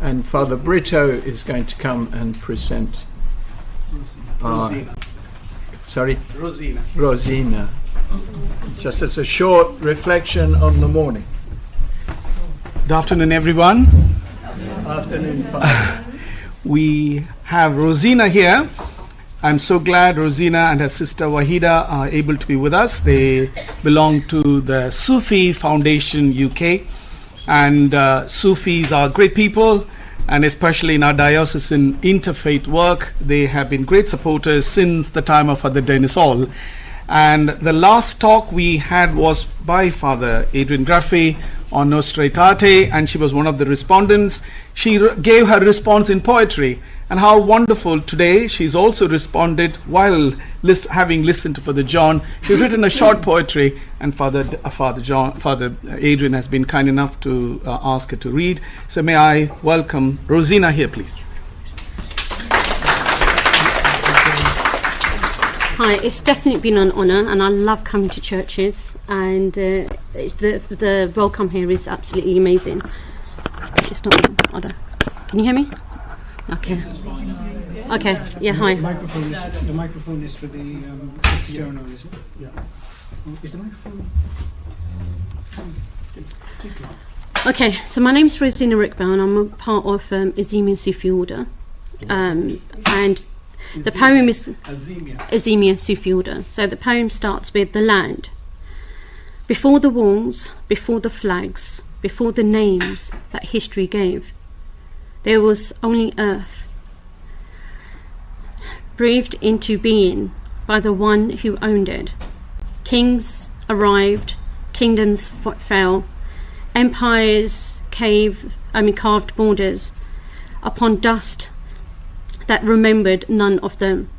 and Father Brito is going to come and present. Rosina. Just as a short reflection on the morning. Good afternoon, everyone. Afternoon, Father. We have Rosina here. I'm so glad Rosina and her sister Wahida are able to be with us. They belong to the Sufi Foundation UK, and Sufis are great people, and especially in our diocesan interfaith work, they have been great supporters since the time of Father Dennis Hall. And the last talk we had was by Father Adrian Graffey on Nostra Aetate, and she was one of the respondents. She gave her response in poetry, and how wonderful today she's also responded while having listened to Father John. She's written a short poetry, and Father Adrian has been kind enough to ask her to read. So may I welcome Rosina here, please. Hi, it's definitely been an honour, and I love coming to churches, and the welcome here is absolutely amazing. It's not on. Can you hear me? Okay. Okay. Yeah. Hi. The microphone is for the external, isn't it? Yeah. Is the microphone? Okay. So my name's Rosina Rickbell, and I'm a part of Ezemian Sufi order, and the poem is Ezemian Sufi order. So the poem starts with the land. Before the walls, before the flags, before the names that history gave, there was only earth, breathed into being by the one who owned it. Kings arrived, kingdoms fell, empires carved borders upon dust that remembered none of them.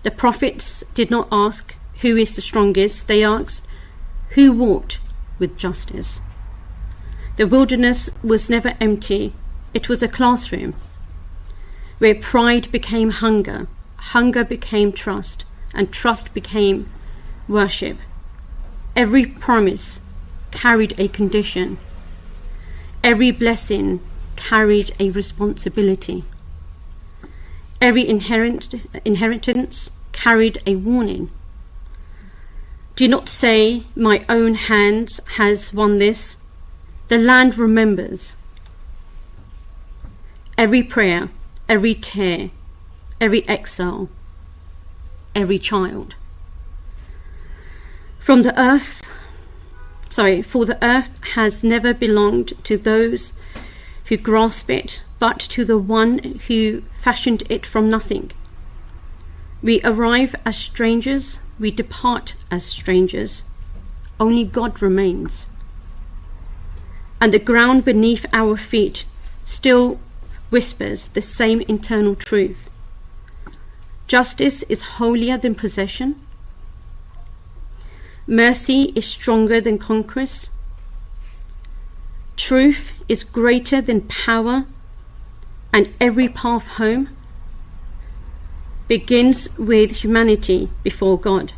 The prophets did not ask who is the strongest, they asked who walked with justice. The wilderness was never empty. It was a classroom where pride became hunger, hunger became trust, and trust became worship. Every promise carried a condition. Every blessing carried a responsibility. Every inheritance carried a warning. Do not say, my own hands has won this. The land remembers. Every prayer, every tear, every exile, every child. For the earth has never belonged to those who grasp it, but to the one who fashioned it from nothing. We arrive as strangers, we depart as strangers. Only God remains. And the ground beneath our feet still whispers the same internal truth. Justice is holier than possession. Mercy is stronger than conquest. Truth is greater than power, and every path home begins with humanity before God.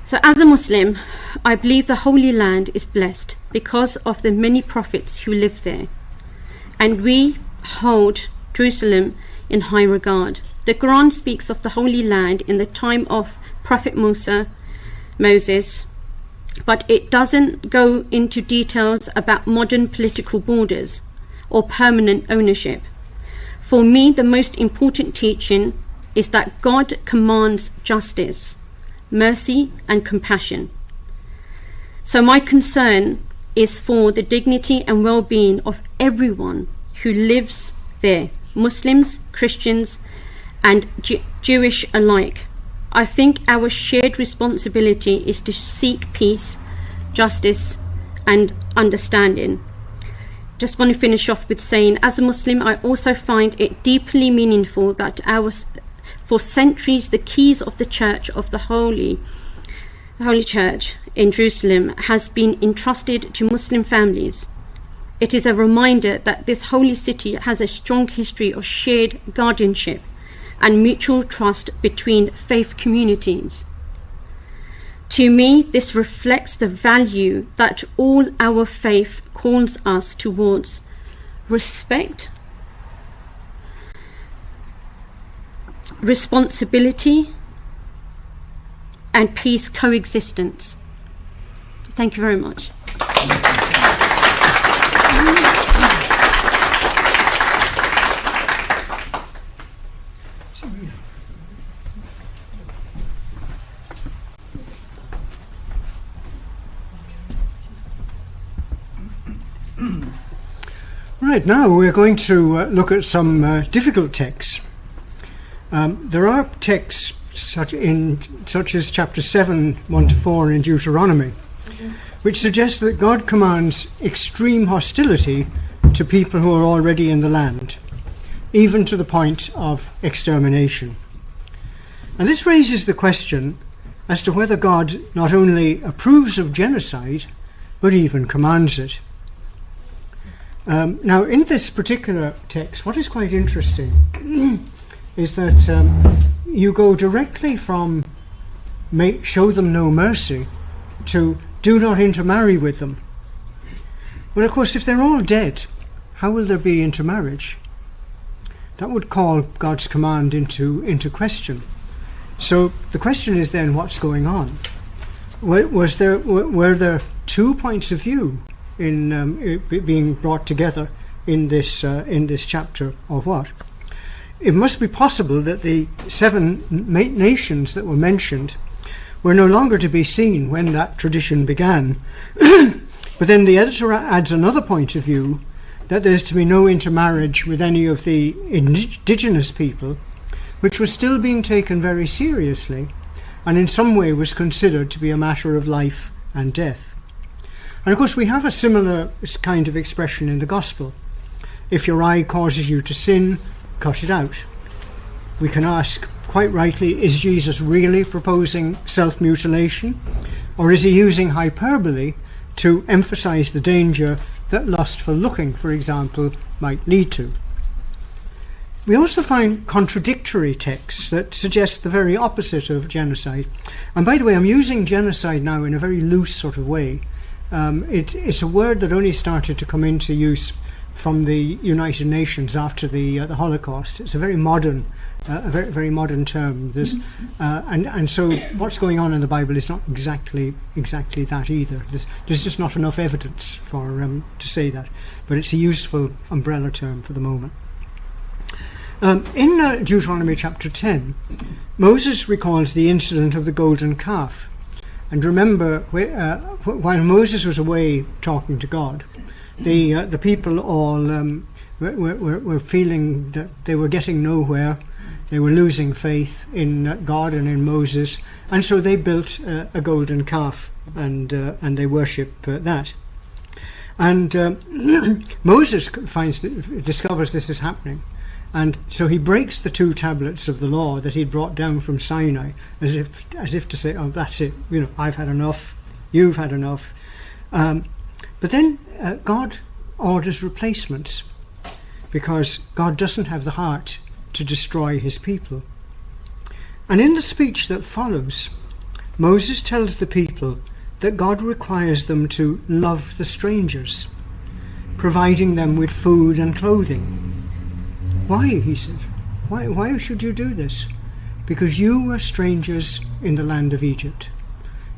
So as a Muslim, I believe the Holy Land is blessed because of the many prophets who lived there, and we hold Jerusalem in high regard. The Quran speaks of the Holy Land in the time of Prophet Moses, but it doesn't go into details about modern political borders or permanent ownership. For me, the most important teaching is that God commands justice, mercy, and compassion. So my concern is for the dignity and well-being of everyone who lives there, Muslims, Christians, and Jewish alike. I think our shared responsibility is to seek peace, justice, and understanding. Just want to finish off with saying, as a Muslim, I also find it deeply meaningful that for centuries the keys of the Church of the Holy Church in Jerusalem has been entrusted to Muslim families. It is a reminder that this holy city has a strong history of shared guardianship and mutual trust between faith communities. To me, this reflects the value that all our faith calls us towards respect, responsibility, and peace coexistence. Thank you very much. Right, now we're going to look at some difficult texts. There are texts such as chapter 7, 1-4 in Deuteronomy, which suggests that God commands extreme hostility to people who are already in the land, even to the point of extermination. And this raises the question as to whether God not only approves of genocide, but even commands it. Now, in this particular text, what is quite interesting is that you go directly from show them no mercy to do not intermarry with them. Well, of course, if they're all dead, how will there be intermarriage? That would call God's command into question. So the question is then, what's going on? Were there 2 points of view in being brought together in this chapter, or what? It must be possible that the 7 nations that were mentioned were no longer to be seen when that tradition began. But then the editor adds another point of view, that there's to be no intermarriage with any of the indigenous people, which was still being taken very seriously, and in some way was considered to be a matter of life and death. And of course we have a similar kind of expression in the gospel. If your eye causes you to sin, cut it out. We can ask, quite rightly, is Jesus really proposing self-mutilation? Or is he using hyperbole to emphasize the danger that lustful looking, for example, might lead to? We also find contradictory texts that suggest the very opposite of genocide. And by the way, I'm using genocide now in a very loose sort of way. It's a word that only started to come into use from the United Nations after the Holocaust. It's a very modern, very modern term. And so what's going on in the Bible is not exactly that either. There's just not enough evidence for to say that, but it's a useful umbrella term for the moment. In Deuteronomy chapter 10, Moses recalls the incident of the golden calf. And remember, while Moses was away talking to God, the people all were feeling that they were getting nowhere. They were losing faith in God and in Moses, and so they built a golden calf, and they worship that. And Moses discovers this is happening. And so he breaks the 2 tablets of the law that he'd brought down from Sinai, as if to say, oh, that's it, I've had enough, you've had enough. But then God orders replacements, because God doesn't have the heart to destroy his people. And in the speech that follows, Moses tells the people that God requires them to love the strangers, providing them with food and clothing. Why, he said, why should you do this? Because you were strangers in the land of Egypt.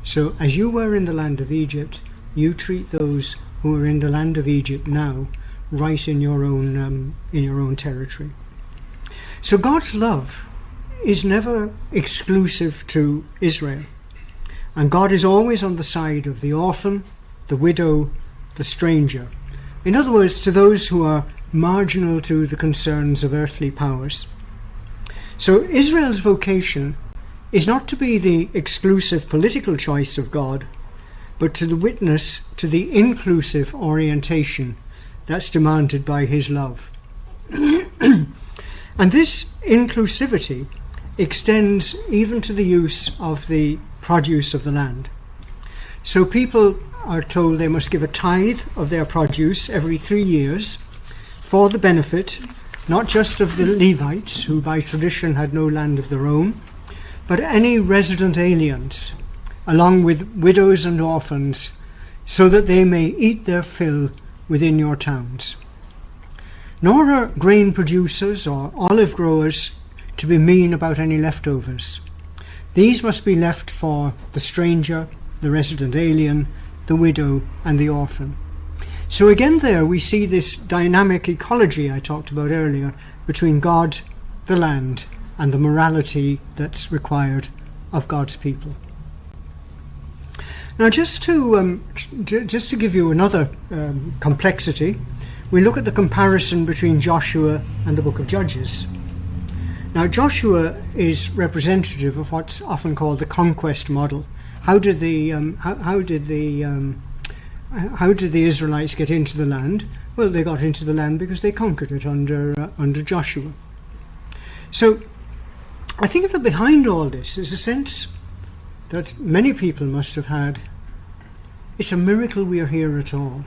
So as you were in the land of Egypt, you treat those who are in the land of Egypt now right in your own territory. So God's love is never exclusive to Israel, and God is always on the side of the orphan, the widow, the stranger. In other words, to those who are marginal to the concerns of earthly powers. So Israel's vocation is not to be the exclusive political choice of God, but to the witness to the inclusive orientation that's demanded by his love. And this inclusivity extends even to the use of the produce of the land. So people are told they must give a tithe of their produce every 3 years, for the benefit not just of the Levites, who by tradition had no land of their own, but any resident aliens, along with widows and orphans, so that they may eat their fill within your towns. nor are grain producers or olive growers to be mean about any leftovers. These must be left for the stranger, the resident alien, the widow, and the orphan. So again there we see this dynamic ecology I talked about earlier between God, the land, and the morality that's required of God's people. Now just to give you another complexity, we look at the comparison between Joshua and the book of Judges. Now Joshua is representative of what's often called the conquest model. How did the Israelites get into the land? Well, they got into the land because they conquered it under Joshua. So I think that behind all this is a sense that many people must have had. It's a miracle we are here at all.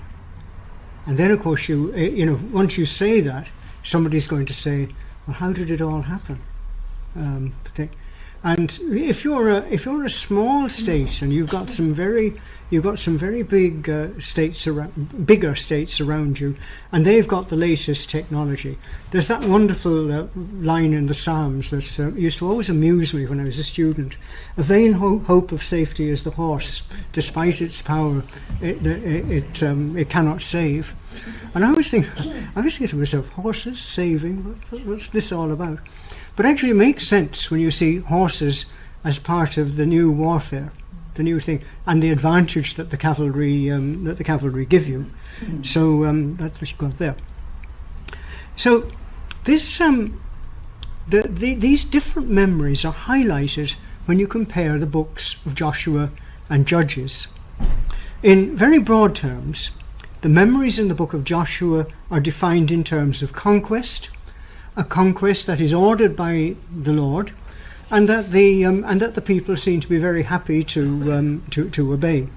And then, of course, once you say that, somebody's going to say, "Well, how did it all happen?" And if you're a small state and you've got some very big bigger states around you, and they've got the latest technology. There's that wonderful line in the Psalms that used to always amuse me when I was a student. A vain hope of safety is the horse, despite its power, it cannot save. And I always think to myself, horses saving? What's this all about? But actually it makes sense when you see horses as part of the new warfare, the new thing, and the advantage that the cavalry give you. So that's what you've got there. So this these different memories are highlighted when you compare the books of Joshua and Judges. In very broad terms, the memories in the book of Joshua are defined in terms of conquest, a conquest that is ordered by the Lord, and that the people seem to be very happy to obey.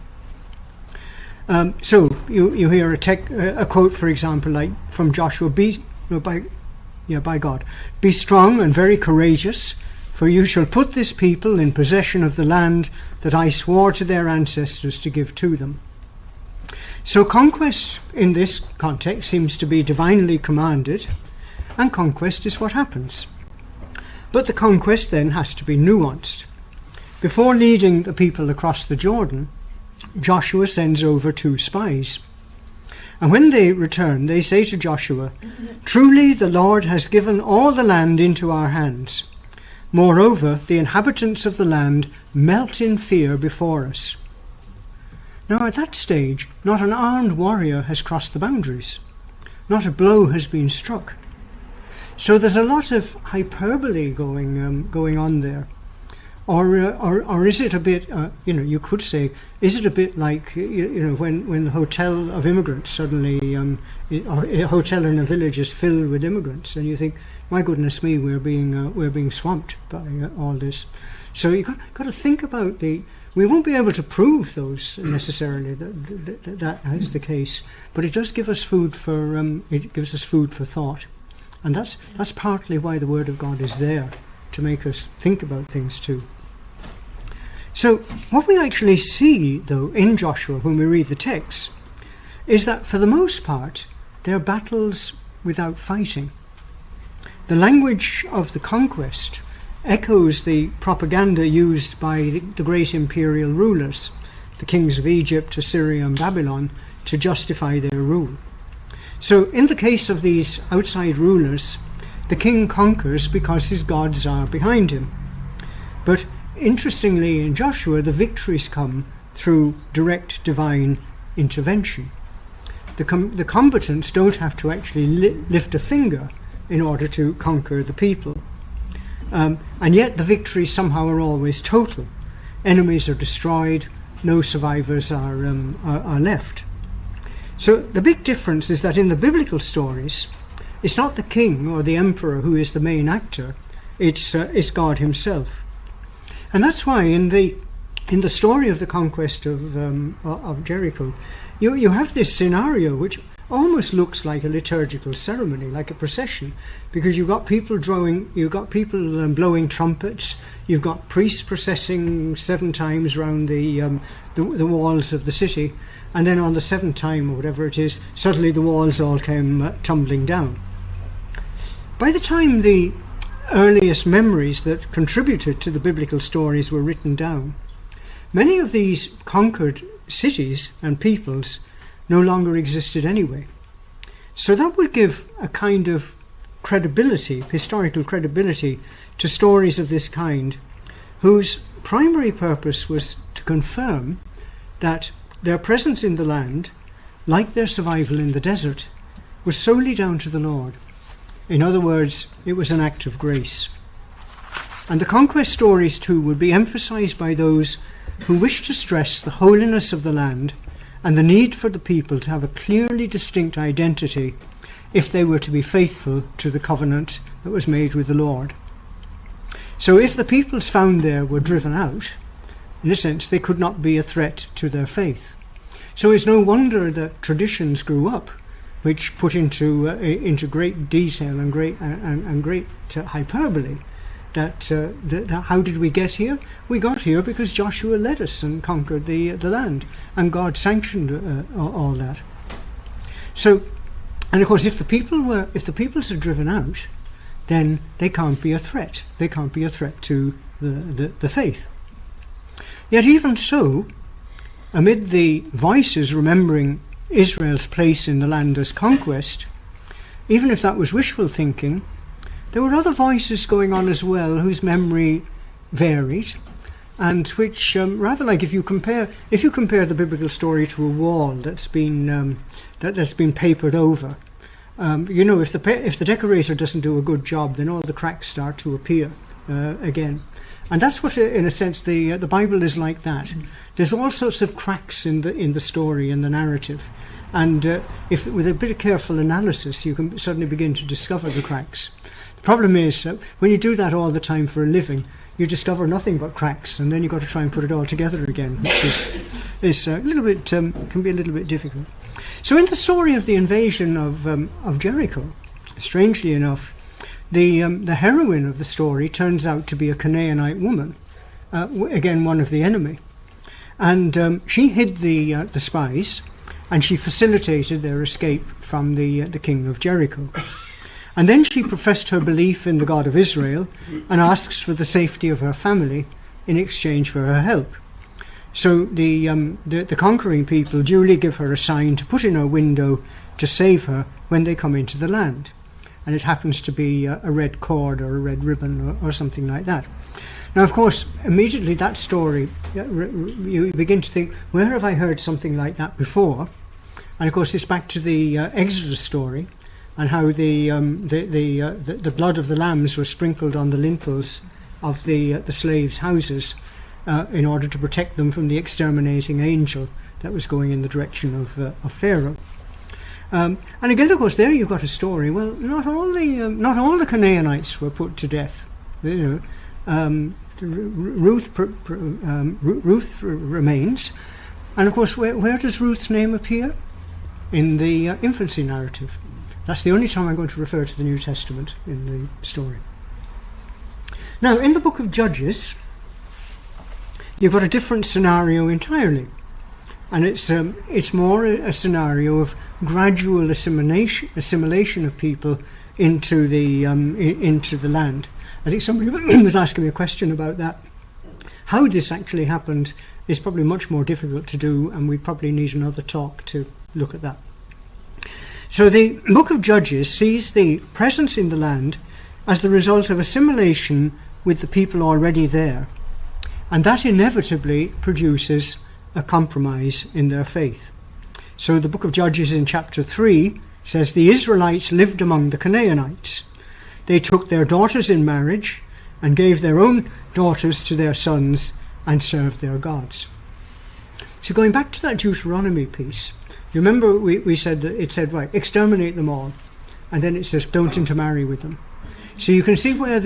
So you hear a quote, for example, like from Joshua: by God, be strong and very courageous, for you shall put this people in possession of the land that I swore to their ancestors to give to them. So conquest in this context seems to be divinely commanded, and conquest is what happens. But the conquest then has to be nuanced. Before leading the people across the Jordan, Joshua sends over 2 spies. And when they return, they say to Joshua, "Truly the Lord has given all the land into our hands. Moreover, the inhabitants of the land melt in fear before us." Now at that stage, not an armed warrior has crossed the boundaries. Not a blow has been struck. So there's a lot of hyperbole going on there, or is it a bit? You could say, is it a bit like when the hotel of immigrants suddenly, or a hotel in a village is filled with immigrants, and you think, my goodness me, we're being swamped by all this. So you got to think about we won't be able to prove those necessarily that is the case, but it does give us food for thought. And that's partly why the Word of God is there, to make us think about things too. So what we actually see, though, in Joshua when we read the text, is that for the most part they're battles without fighting. The language of the conquest echoes the propaganda used by the great imperial rulers, the kings of Egypt, Assyria and Babylon, to justify their rule. So in the case of these outside rulers, the king conquers because his gods are behind him. But interestingly, in Joshua, the victories come through direct divine intervention. The combatants don't have to actually lift a finger in order to conquer the people. And yet the victories somehow are always total. Enemies are destroyed, no survivors are left. So the big difference is that in the biblical stories, it's not the king or the emperor who is the main actor, it's God himself. And that's why in the story of the conquest of Jericho, you have this scenario which almost looks like a liturgical ceremony, like a procession, because you've got people blowing trumpets, you've got priests processing 7 times round the walls of the city, and then on the 7th time or whatever it is, suddenly the walls all came tumbling down. By the time the earliest memories that contributed to the biblical stories were written down, many of these conquered cities and peoples no longer existed anyway. So that would give a kind of credibility, historical credibility, to stories of this kind, whose primary purpose was to confirm that their presence in the land, like their survival in the desert, was solely down to the Lord. In other words, it was an act of grace. And the conquest stories too would be emphasized by those who wished to stress the holiness of the land and the need for the people to have a clearly distinct identity if they were to be faithful to the covenant that was made with the Lord. So if the peoples found there were driven out, in a sense they could not be a threat to their faith. So it's no wonder that traditions grew up which put into great detail and great hyperbole that how did we get here? We got here because Joshua led us and conquered the land, and God sanctioned all that. So, and of course, if the peoples are driven out, then they can't be a threat. They can't be a threat to the faith. Yet even so, amid the voices remembering Israel's place in the land as conquest, even if that was wishful thinking, there were other voices going on as well whose memory varied, and which rather like if you compare the biblical story to a wall that's been papered over, if the decorator doesn't do a good job, then all the cracks start to appear again. And that's what, in a sense, the Bible is like that. There's all sorts of cracks in the story, in the narrative. And if with a bit of careful analysis, you can suddenly begin to discover the cracks. The problem is that when you do that all the time for a living, you discover nothing but cracks, and then you've got to try and put it all together again, which is a little bit can be a little bit difficult. So in the story of the invasion of Jericho, strangely enough, the heroine of the story turns out to be a Canaanite woman, again one of the enemy, and she hid the spies, and she facilitated their escape from the king of Jericho. And then she professed her belief in the God of Israel and asks for the safety of her family in exchange for her help. So the conquering people duly give her a sign to put in her window to save her when they come into the land. And it happens to be a red cord or a red ribbon or something like that. Now, of course, immediately that story, you begin to think, where have I heard something like that before? And of course, it's back to the Exodus story, and how the blood of the lambs was sprinkled on the lintels of the slaves' houses in order to protect them from the exterminating angel that was going in the direction of Pharaoh. And again, of course, there you've got a story. Well, not all the Canaanites were put to death. Ruth remains, and of course, where does Ruth's name appear? In the infancy narrative. That's the only time I'm going to refer to the New Testament in the story. Now, in the book of Judges, you've got a different scenario entirely, and it's more a scenario of gradual assimilation of people into the land. I think somebody was asking me a question about that. How this actually happened is probably much more difficult to do, and we probably need another talk to look at that. So the book of Judges sees the presence in the land as the result of assimilation with the people already there, and that inevitably produces a compromise in their faith. So the book of Judges in chapter 3 says the Israelites lived among the Canaanites. They took their daughters in marriage and gave their own daughters to their sons and served their gods. So going back to that Deuteronomy piece, you remember we said that it said, right, exterminate them all, and then it says don't intermarry with them. So you can see where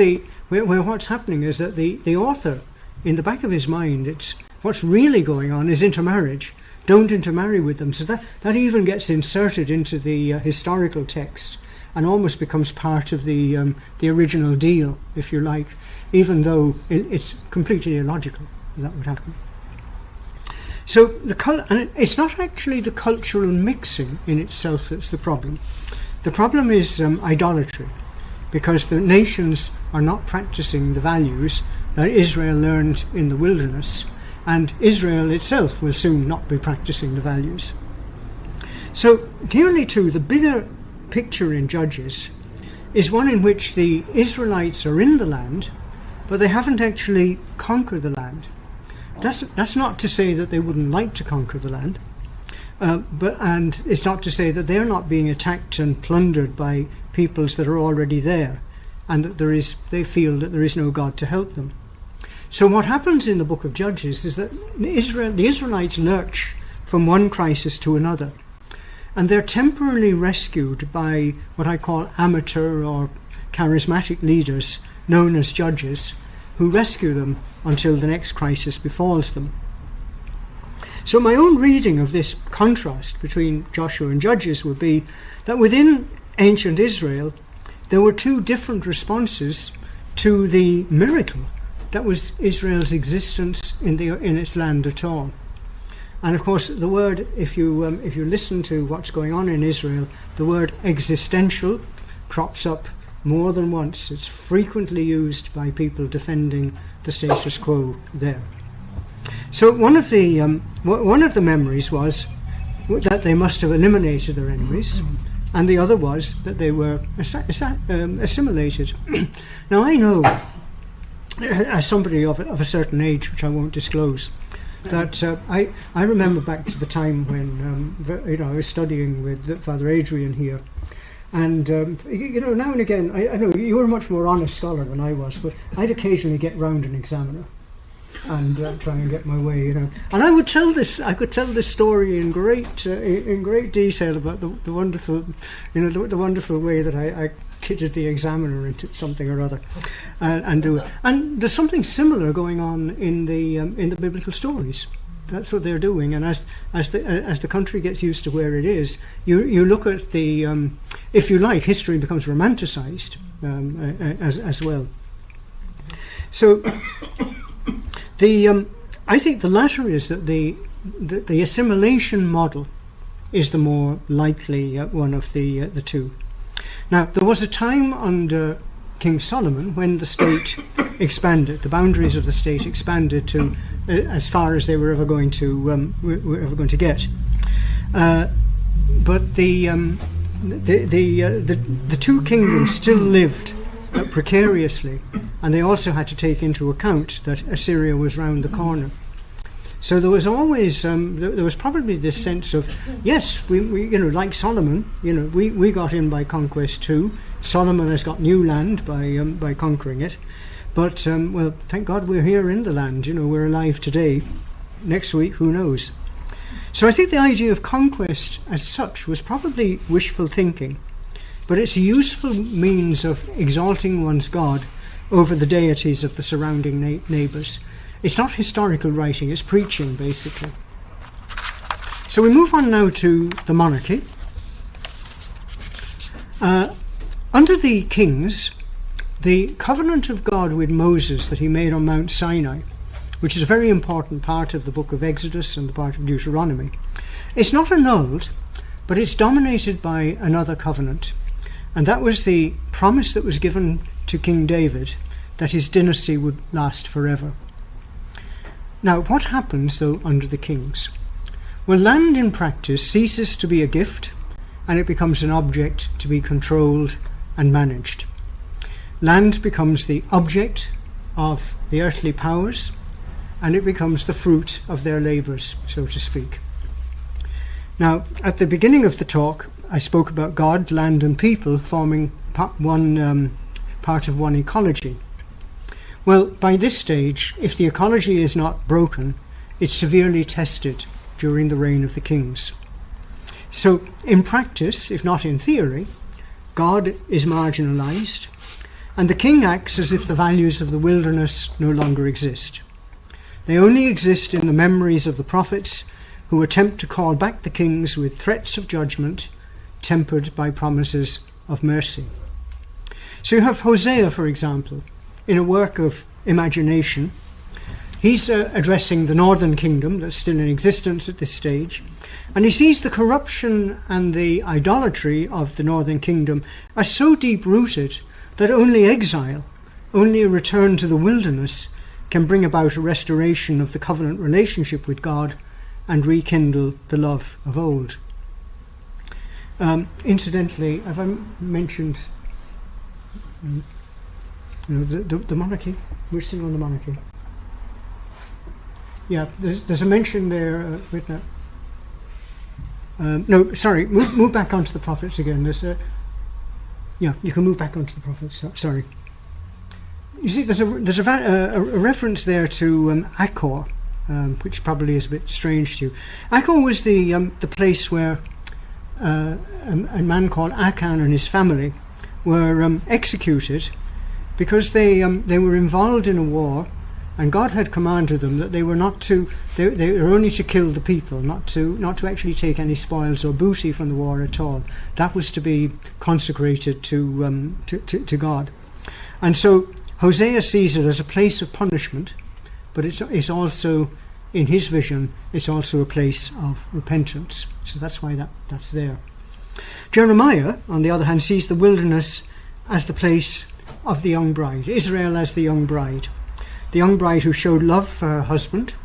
what's happening is that the author, in the back of his mind, it's what's really going on is intermarriage. Don't intermarry with them. So that even gets inserted into the historical text and almost becomes part of the original deal, if you like, even though it's completely illogical that would happen. So and it's not actually the cultural mixing in itself that's the problem. The problem is idolatry. because the nations are not practicing the values that Israel learned in the wilderness, and Israel itself will soon not be practicing the values. So clearly too, the bigger picture in Judges is one in which the Israelites are in the land, but they haven't actually conquered the land. That's not to say that they wouldn't like to conquer the land, and it's not to say that they're not being attacked and plundered by peoples that are already there, and that they feel that there is no God to help them. So what happens in the book of Judges is that the Israelites lurch from one crisis to another, and they're temporarily rescued by what I call amateur or charismatic leaders known as judges, who rescue them until the next crisis befalls them. So my own reading of this contrast between Joshua and Judges would be that within ancient Israel there were two different responses to the miracle that was Israel's existence in its land at all. And of course the word, if you listen to what's going on in Israel, the word existential crops up more than once. It's frequently used by people defending the status quo there. So one of the memories was that they must have eliminated their enemies, and the other was that they were assimilated. Now I know, as somebody of a certain age, which I won't disclose, that I remember back to the time when I was studying with Father Adrian here, and now and again, I know you were a much more honest scholar than I was, but I'd occasionally get round an examiner and try and get my way, And I could tell this story in great detail about the wonderful, the wonderful way that I kitted the examiner into something or other, and do it. And there's something similar going on in the biblical stories. That's what they're doing. And as the country gets used to where it is, you look at the, if you like, history becomes romanticized as well. So I think the latter is that the assimilation model is the more likely one of the two. Now, there was a time under King Solomon when the state expanded, the boundaries of the state expanded to as far as they were ever going to get. But the two kingdoms still lived precariously, and they also had to take into account that Assyria was round the corner. So there was always there was probably this sense of, yes, we like Solomon, we got in by conquest too. Solomon has got new land by conquering it, but well, thank God we're here in the land. We're alive today. Next week, who knows? So I think the idea of conquest as such was probably wishful thinking, but it's a useful means of exalting one's God over the deities of the surrounding neighbours. It's not historical writing, it's preaching, basically. So we move on now to the monarchy. Under the kings, the covenant of God with Moses that he made on Mount Sinai, which is a very important part of the book of Exodus and the part of Deuteronomy, it's not annulled, but it's dominated by another covenant. And that was the promise that was given to King David that his dynasty would last forever. Now, what happens, though, under the kings? Well, land in practice ceases to be a gift, and it becomes an object to be controlled and managed. Land becomes the object of the earthly powers, and it becomes the fruit of their labours, so to speak. Now, at the beginning of the talk, I spoke about God, land, and people forming part of one ecology. Well, by this stage, if the ecology is not broken, it's severely tested during the reign of the kings. So, in practice, if not in theory, God is marginalized, and the king acts as if the values of the wilderness no longer exist. They only exist in the memories of the prophets, who attempt to call back the kings with threats of judgment, tempered by promises of mercy. So you have Hosea, for example, in a work of imagination. He's addressing the northern kingdom that's still in existence at this stage, and he sees the corruption and the idolatry of the northern kingdom as so deep-rooted that only exile, only a return to the wilderness can bring about a restoration of the covenant relationship with God and rekindle the love of old. Incidentally, have I mentioned the monarchy? We're still on the monarchy. Yeah, there's a mention there. Wait now. No, sorry. Move back onto the prophets again. Yeah, you can move back onto the prophets. Sorry. You see, there's a reference there to Achor, which probably is a bit strange to you. Achor was the place where a man called Achan and his family were executed because they were involved in a war, and God had commanded them that they were not to. They were only to kill the people, not to actually take any spoils or booty from the war at all. That was to be consecrated to God, and so Hosea sees it as a place of punishment, but it's also, in his vision, it's also a place of repentance. So that's why that's there. Jeremiah, on the other hand, sees the wilderness as the place of the young bride, Israel as the young bride who showed love for her husband.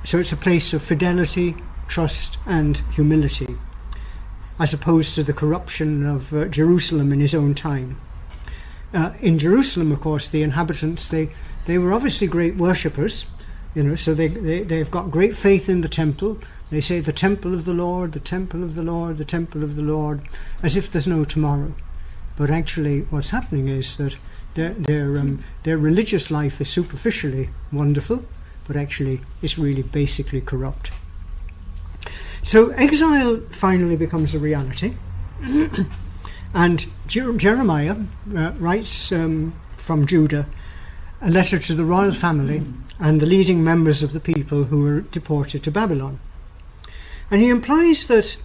So it's a place of fidelity, trust and humility, as opposed to the corruption of Jerusalem in his own time. In Jerusalem, of course, the inhabitants, they were obviously great worshippers, so they've got great faith in the temple. They say the temple of the Lord, the temple of the Lord, the temple of the Lord, as if there's no tomorrow. But actually what's happening is that their religious life is superficially wonderful, but actually it's really basically corrupt. So exile finally becomes a reality. And Jeremiah writes from Judah a letter to the royal family and the leading members of the people who were deported to Babylon. And he implies that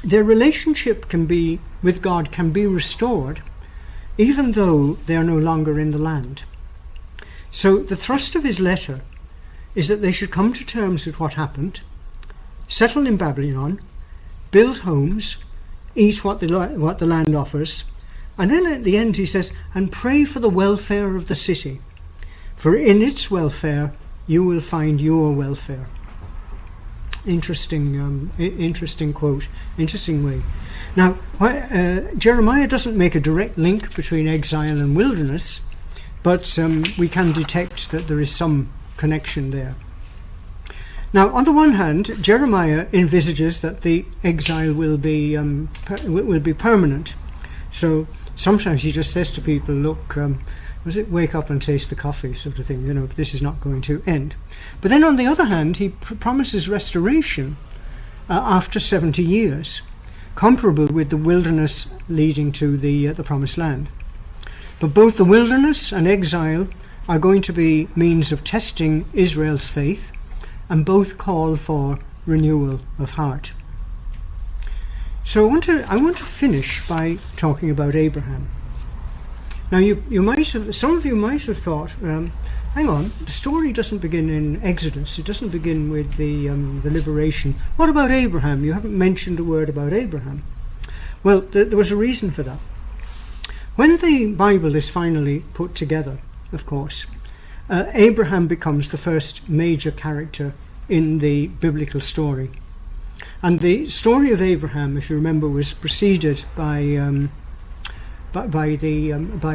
their relationship with God can be restored even though they are no longer in the land. So the thrust of his letter is that they should come to terms with what happened, settle in Babylon, build homes, eat what the land offers, and then at the end he says, and pray for the welfare of the city, for in its welfare you will find your welfare. Interesting quote, interesting way. Now, Jeremiah doesn't make a direct link between exile and wilderness, but we can detect that there is some connection there. Now, on the one hand, Jeremiah envisages that the exile will be permanent. So sometimes he just says to people, look, wake up and taste the coffee sort of thing, this is not going to end. But then on the other hand, he promises restoration after 70 years, comparable with the wilderness leading to the promised land. But both the wilderness and exile are going to be means of testing Israel's faith, and both call for renewal of heart. So I want to finish by talking about Abraham. Now some of you might have thought, hang on, the story doesn't begin in Exodus, it doesn't begin with the liberation. What about Abraham? You haven't mentioned a word about Abraham. Well, there was a reason for that. When the Bible is finally put together, of course, Abraham becomes the first major character in the biblical story. And the story of Abraham, if you remember, was preceded by a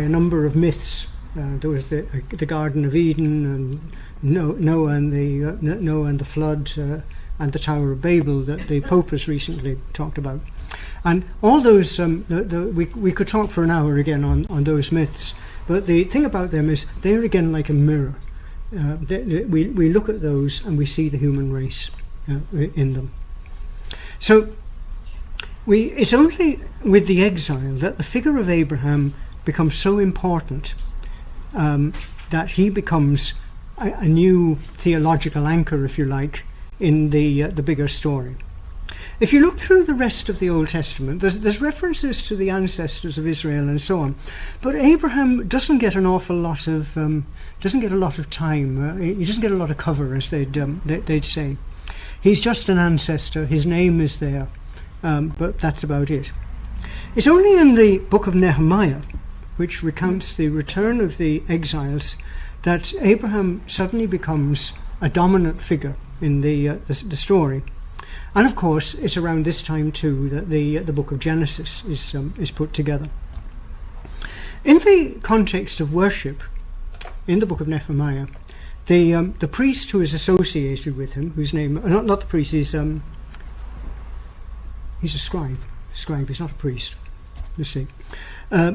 number of myths. There was the Garden of Eden, and Noah and the flood, and the Tower of Babel that the Pope has recently talked about. And all those, we could talk for an hour again on those myths. But the thing about them is they're again like a mirror. We look at those and we see the human race in them. So it's only with the exile that the figure of Abraham becomes so important that he becomes a new theological anchor, if you like, in the bigger story. If you look through the rest of the Old Testament, there's references to the ancestors of Israel and so on, but Abraham doesn't get an awful lot of doesn't get a lot of time. He doesn't get a lot of cover, as they'd say. He's just an ancestor. His name is there, but that's about it. It's only in the book of Nehemiah which recounts the return of the exiles, that Abraham suddenly becomes a dominant figure in the story. And of course, it's around this time too that the book of Genesis is put together. In the context of worship, in the book of Nehemiah, the priest who is associated with him, whose name, not the priest, he's a scribe. Scribe, he's not a priest. Mistake.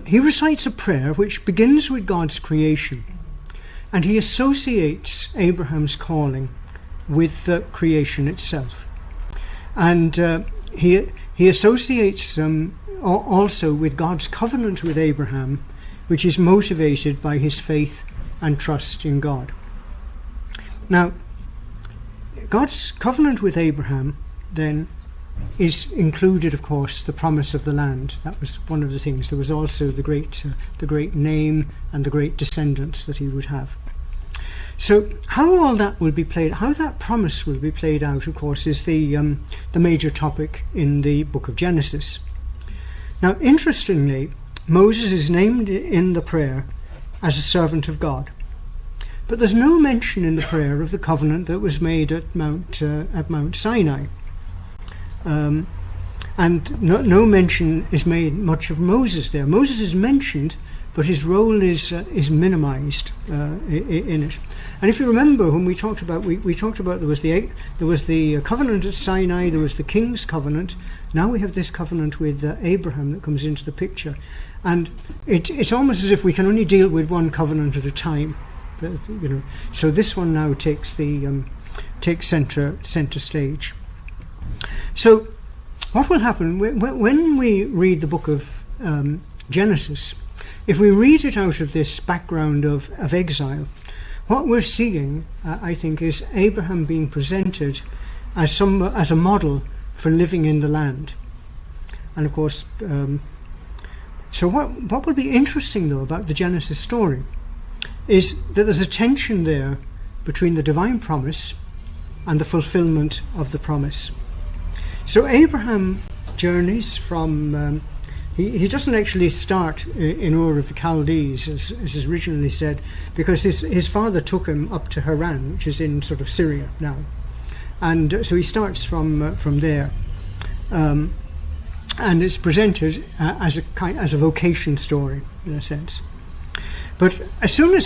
He recites a prayer which begins with God's creation, and he associates Abraham's calling with the creation itself. And he associates them also with God's covenant with Abraham, which is motivated by his faith and trust in God. Now, God's covenant with Abraham then is included, of course, the promise of the land. That was one of the things. There was also the great name and the great descendants that he would have. So how all that will be played, how that promise will be played out, of course, is the major topic in the book of Genesis. Now, interestingly, Moses is named in the prayer as a servant of God, but there's no mention in the prayer of the covenant that was made at Mount Sinai, and no mention is made much of Moses there. Moses is mentioned, but his role is minimised in it. And if you remember, when we talked about there was the covenant at Sinai, there was the king's covenant. Now we have this covenant with Abraham that comes into the picture, and it's almost as if we can only deal with one covenant at a time. But, so this one now takes center stage. So what will happen when we read the book of Genesis? If we read it out of this background of exile, what we're seeing, I think, is Abraham being presented as a model for living in the land. And of course, so what will be interesting, though, about the Genesis story is that there's a tension there between the divine promise and the fulfillment of the promise. So Abraham journeys from... He doesn't actually start in Ur of the Chaldees, as is originally said, because his father took him up to Haran, which is in sort of Syria now, and so he starts from there, and it's presented as a vocation story in a sense. But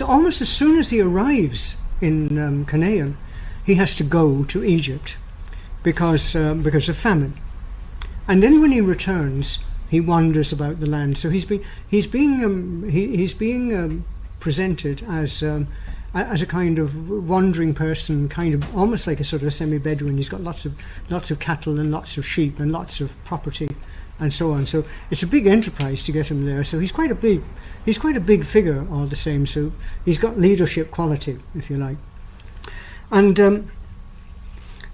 almost as soon as he arrives in Canaan, he has to go to Egypt because of famine, and then when he returns, he wanders about the land. So he's being presented as a kind of wandering person, kind of almost like a sort of semi-Bedouin. He's got lots of cattle and lots of sheep and lots of property, and so on. So it's a big enterprise to get him there. So he's quite a big figure all the same. So he's got leadership quality, if you like. And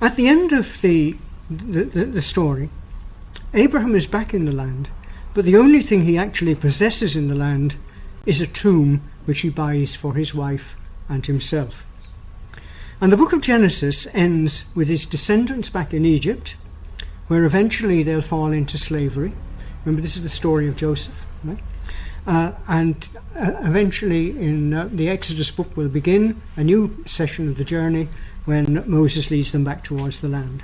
at the end of the story, Abraham is back in the land, but the only thing he actually possesses in the land is a tomb which he buys for his wife and himself. And the book of Genesis ends with his descendants back in Egypt, where eventually they'll fall into slavery. Remember, this is the story of Joseph, right? And eventually in the Exodus book will begin a new session of the journey when Moses leads them back towards the land.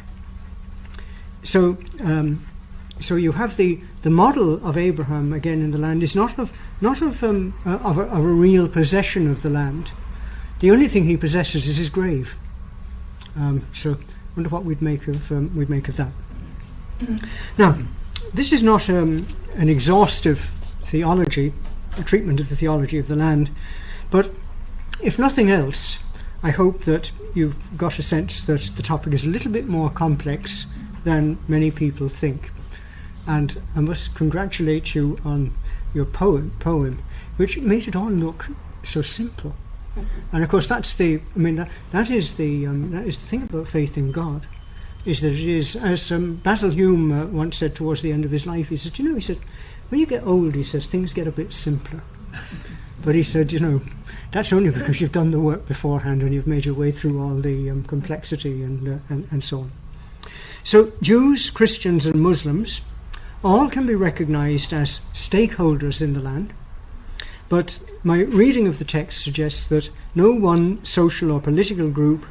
So you have the model of Abraham again in the land is not of a real possession of the land. The only thing he possesses is his grave. So I wonder what we'd make of that. Now, this is not an exhaustive theology, a treatment of the theology of the land, but if nothing else, I hope that you've got a sense that the topic is a little bit more complex than many people think. And I must congratulate you on your poem, which made it all look so simple. And of course, that is the thing about faith in God, is that it is, as Basil Hume once said towards the end of his life. He said, when you get old, he says, things get a bit simpler. But he said, that's only because you've done the work beforehand and you've made your way through all the complexity and so on. So Jews, Christians, and Muslims all can be recognized as stakeholders in the land, But my reading of the text suggests that no one social or political group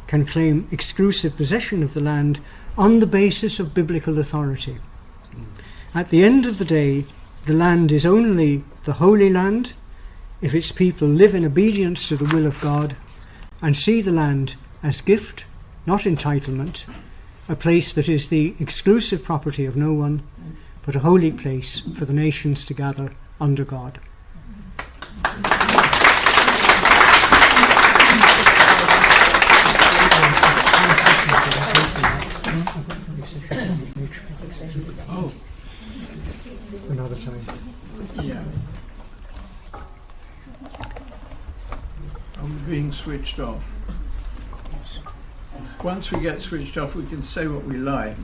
can claim exclusive possession of the land on the basis of biblical authority. At the end of the day, the land is only the Holy Land if its people live in obedience to the will of God and see the land as gift, not entitlement, a place that is the exclusive property of no one, but a holy place for the nations to gather under God. Oh, Another time. yeah. I'm being switched off. Once we get switched off, we can say what we like.